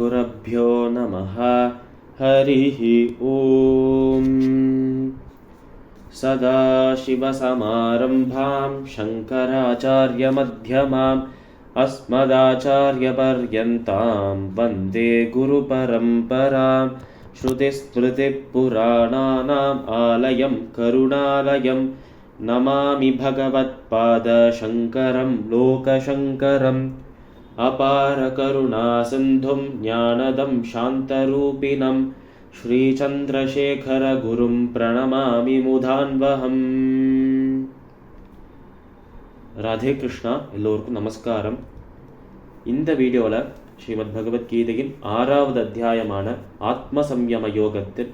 श्रीगुरुभ्यो नमः। हरिः ॐ। सदाशिवसमारम्भां शङ्कराचार्यमध्यमाम् अस्मदाचार्यपर्यन्तां वन्दे गुरुपरम्परां। श्रुतिस्मृतिपुराणानाम् आलयं करुणालयं नमामि भगवत्पादशङ्करं लोकशङ्करम्। अपारकरुणासिन्धुं ज्ञानदं शान्तरूपिणं श्रीचन्द्रशेखरगुरुं प्रणमामि मुदान्वहम्. ராதே கிருஷ்ணா. எல்லோருக்கும் நமஸ்காரம். இந்த வீடியோவில் ஸ்ரீமத் பகவத்கீதையின் 6வது அத்தியாயமான ஆத்ம சம்யம யோகத்தில்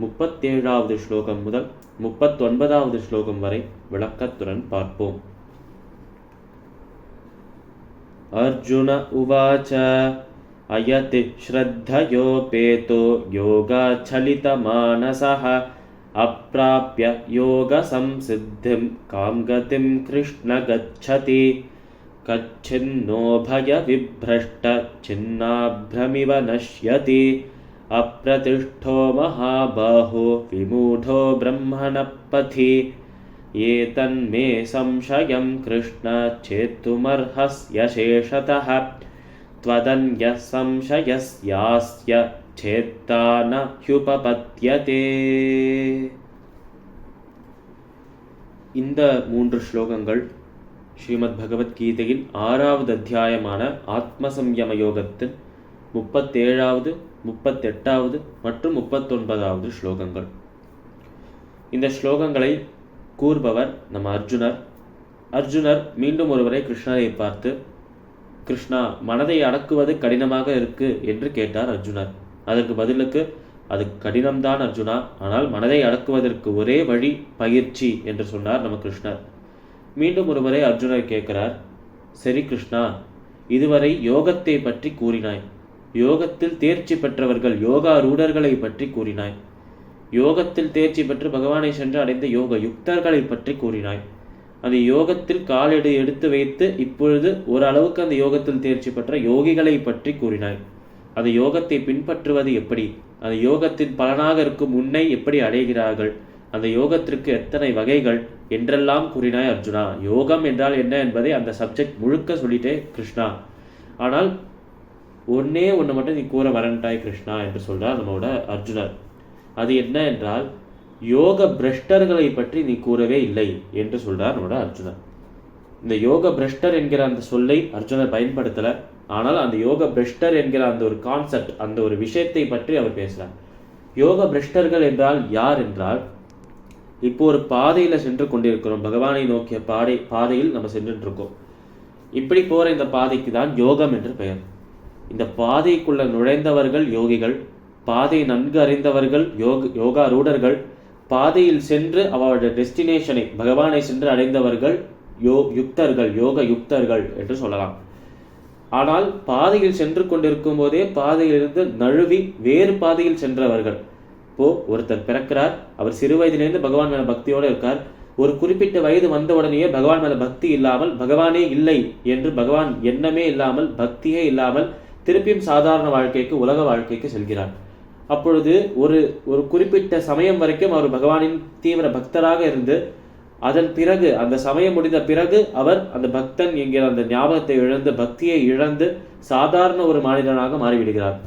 37வது ஸ்லோகம் முதல் 39வது ஸ்லோகம் வரை விளக்கத்துடன் பார்ப்போம். अर्जुन उवाच अयति श्रद्धयोपेतो योगाच्छलितमानसः अप्राप्य योगसंसिद्धिं कां गतिं कृष्ण गच्छति कच्छिन्नो भयविभ्रष्टच्छिन्नाभ्रमिव नश्यति अप्रतिष्ठो महाबाहो विमूढो ब्रह्मणः पथि एतन्मे संशयं कृष्ण चेत्तुमर्हस्य शेषतः त्वदन्यः संशयस्यास्य चेत्ता न ह्युपपद्यते. இந்த 3 ஸ்லோகங்கள் ஸ்ரீமத் பகவத்கீதையின் 6வது அத்தியாயமான ஆத்ம சம்யம யோகத்தின் 37வது 38வது மற்றும் 39வது ஸ்லோகங்கள். இந்த ஸ்லோகங்களை கூறுபவர் நம்ம அர்ஜுனர் மீண்டும் ஒருவரை கிருஷ்ணரை பார்த்து, கிருஷ்ணா, மனதை அடக்குவது கடினமாக இருக்கு என்று கேட்டார் அர்ஜுனர். அதற்கு பதிலுக்கு, அது கடினம்தான் அர்ஜுனா, ஆனால் மனதை அடக்குவதற்கு ஒரே வழி பயிற்சி என்று சொன்னார் நம்ம கிருஷ்ணர். மீண்டும் ஒருவரை அர்ஜுனர் கேட்கிறார், சரி கிருஷ்ணா, இதுவரை யோகத்தை பற்றி கூறினாய், யோகத்தில் தேர்ச்சி பெற்றவர்கள் யோகா ரூடர்களை பற்றி கூறினாய், யோகத்தில் தேர்ச்சி பெற்று பகவானை சென்று அடைந்த யோக யுக்தர்களை பற்றி கூறினாய், அந்த யோகத்தில் காலெடு எடுத்து வைத்து இப்பொழுது ஓரளவுக்கு அந்த யோகத்தில் தேர்ச்சி பெற்ற யோகிகளை பற்றி கூறினாய். அந்த யோகத்தை பின்பற்றுவது எப்படி, அந்த யோகத்தின் பலனாக இருக்கும் உன்னை எப்படி அடைகிறார்கள், அந்த யோகத்திற்கு எத்தனை வகைகள் என்றெல்லாம் கூறினாய் அர்ஜுனா. யோகம் என்றால் என்ன என்பதை அந்த சப்ஜெக்ட் முழுக்க சொல்லிட்டே கிருஷ்ணா, ஆனால் ஒன்னே ஒன்று மட்டும் நீ கூற வரண்டாய் கிருஷ்ணா என்று சொல்றார் நம்மளோட அர்ஜுனர். அது என்ன என்றால், யோக பிரஷ்டர்களை பற்றி நீ கூறவே இல்லை என்று சொல்றார் நம்மளோட அர்ஜுனர். இந்த யோக பிரஷ்டர் என்கிற அந்த சொல்லை அர்ஜுனர் பயன்படுத்தல, ஆனால் அந்த யோக பிரஷ்டர் என்கிற அந்த ஒரு கான்செப்ட், அந்த ஒரு விஷயத்தை பற்றி அவர் பேசுறார். யோக பிரஷ்டர்கள் என்றால் யார் என்றால், இப்போ ஒரு பாதையில சென்று கொண்டிருக்கிறோம், பகவானை நோக்கிய பாதையில் நம்ம சென்று இருக்கோம். இப்படி போற இந்த பாதைக்கு தான் யோகம் என்று பெயர். இந்த பாதைக்குள்ள நுழைந்தவர்கள் யோகிகள், பாதை நன்கு அறிந்தவர்கள் யோகா ரூடர்கள், பாதையில் சென்று அவருடைய டெஸ்டினேஷனை பகவானை சென்று அடைந்தவர்கள் யுக்தர்கள், யோக யுக்தர்கள் என்று சொல்லலாம். ஆனால் பாதையில் சென்று கொண்டிருக்கும் போதே பாதையிலிருந்து நழுவி வேறு பாதையில் சென்றவர்கள். இப்போ ஒருத்தர் பிறக்கிறார், அவர் சிறு வயதிலிருந்து பகவான் மேல பக்தியோடு இருக்கார். ஒரு குறிப்பிட்ட வயது வந்த உடனேயே பகவான் மேல பக்தி இல்லாமல், பகவானே இல்லை என்று பகவான் எண்ணமே இல்லாமல், பக்தியே இல்லாமல் திருப்பியும் சாதாரண வாழ்க்கைக்கு, உலக வாழ்க்கைக்கு செல்கிறார். அப்பொழுது ஒரு குறிப்பிட்ட சமயம் வரைக்கும் அவர் பகவானின் தீவிர பக்தராக இருந்து, அதன் பிறகு அந்த சமயம் முடிந்த பிறகு அவர் அந்த பக்தன் என்கிற அந்த ஞாபகத்தை இழந்து, பக்தியை இழந்து சாதாரண ஒரு மனிதனாக மாறிவிடுகிறார்.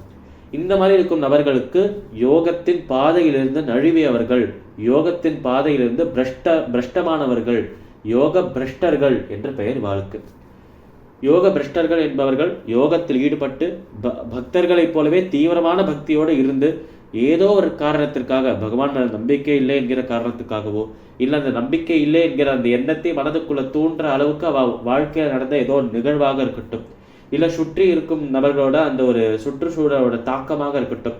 இந்த மாதிரி இருக்கும் நபர்களுக்கு யோகத்தின் பாதையிலிருந்து நழுவியவர்கள், யோகத்தின் பாதையிலிருந்து பிரஷ்டமானவர்கள், யோக பிரஷ்டர்கள் என்று பெயர் வாழ்க்கை. யோக பிரஷ்டர்கள் என்பவர்கள் யோகத்தில் ஈடுபட்டு பக்தர்களைப் போலவே தீவிரமான பக்தியோடு இருந்து ஏதோ ஒரு காரணத்திற்காக, பகவான் மேல நம்பிக்கை இல்லை என்கிற காரணத்துக்காகவோ, இல்லை அந்த நம்பிக்கை இல்லை என்கிற அந்த எண்ணத்தை மனதுக்குள்ள தூண்டுற அளவுக்கு அவ வாழ்க்கையில் நடந்த ஏதோ ஒரு நிகழ்வாக இருக்கட்டும், இல்லை சுற்றி இருக்கும் நபர்களோட அந்த ஒரு சுற்றுச்சூழலோட தாக்கமாக இருக்கட்டும்,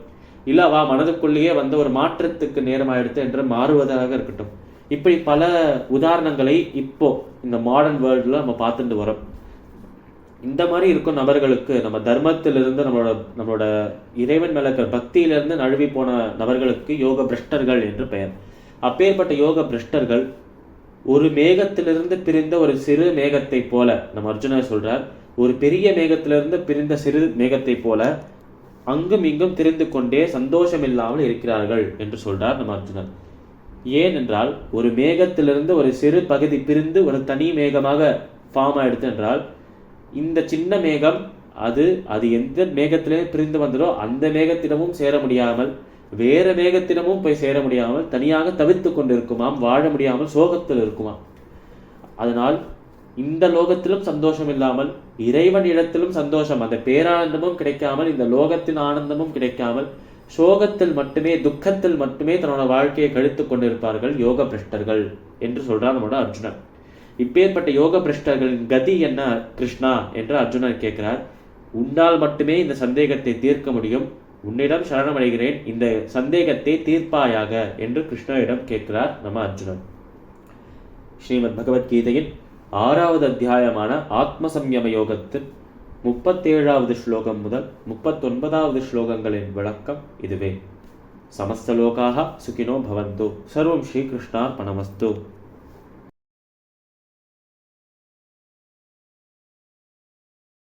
இல்லை அவ மனதுக்குள்ளேயே வந்த ஒரு மாற்றத்துக்கு நேரமாயிடுத்து என்று மாறுவதாக இருக்கட்டும், இப்படி பல உதாரணங்களை இப்போ இந்த மாடர்ன் வேர்ல்டில் நம்ம பார்த்துட்டு வரோம். இந்த மாதிரி இருக்கும் நபர்களுக்கு, நம்ம தர்மத்திலிருந்து நம்மளோட இறைவன் மேல இருக்கிற பக்தியிலிருந்து நழுவி போன நபர்களுக்கு யோக பிரஷ்டர்கள் என்று பெயர். அப்பேற்பட்ட யோக பிரஷ்டர்கள் ஒரு மேகத்திலிருந்து பிரிந்த ஒரு சிறு மேகத்தை போல, நம்ம அர்ஜுனர் சொல்றார், ஒரு பெரிய மேகத்திலிருந்து பிரிந்த சிறு மேகத்தை போல அங்கும் இங்கும் திரிந்து கொண்டே சந்தோஷம் இல்லாமல் இருக்கிறார்கள் என்று சொல்றார் நம்ம அர்ஜுனன். ஏனென்றால் ஒரு மேகத்திலிருந்து ஒரு சிறு பகுதி பிரிந்து ஒரு தனி மேகமாக ஃபார்ம் ஆயிடுது என்றால், இந்த சின்ன மேகம் அது எந்த மேகத்திலே பிரிந்து வந்ததோ அந்த மேகத்திடமும் சேர முடியாமல், வேற மேகத்திடமும் போய் சேர முடியாமல் தனியாக தவித்து கொண்டிருக்குமாம், வாழ முடியாமல் சோகத்தில் இருக்குமாம். அதனால் இந்த லோகத்திலும் சந்தோஷம் இல்லாமல் இறைவன் இடத்திலும் சந்தோஷம், அந்த பேரானந்தமும் கிடைக்காமல், இந்த லோகத்தின் ஆனந்தமும் கிடைக்காமல், சோகத்தில் மட்டுமே, துக்கத்தில் மட்டுமே தன்னோட வாழ்க்கையை கழித்து கொண்டிருப்பார்கள் யோக பிரஷ்டர்கள் என்று சொல்றார் நம்மளோட அர்ஜுனன். இப்பேற்பட்ட யோக பிரஷ்டர்களின் கதி என்ன கிருஷ்ணா என்று அர்ஜுனன் கேட்கிறார். உன்னால் மட்டுமே இந்த சந்தேகத்தை தீர்க்க முடியும், உன்னிடம் சரணமடைகிறேன், இந்த சந்தேகத்தை தீர்ப்பாயாக என்று கிருஷ்ணனிடம் கேட்கிறார் நம்ம அர்ஜுனன். ஸ்ரீமத் பகவத்கீதையின் 6வது அத்தியாயமான ஆத்ம சம்யம யோகத்தின் 37வது ஸ்லோகம் முதல் 39வது ஸ்லோகங்களின் விளக்கம் இதுவே. சமஸ்த லோகாஹ சுகினோ பவந்து. சர்வம் ஸ்ரீகிருஷ்ணார்ப்பணமஸ்து.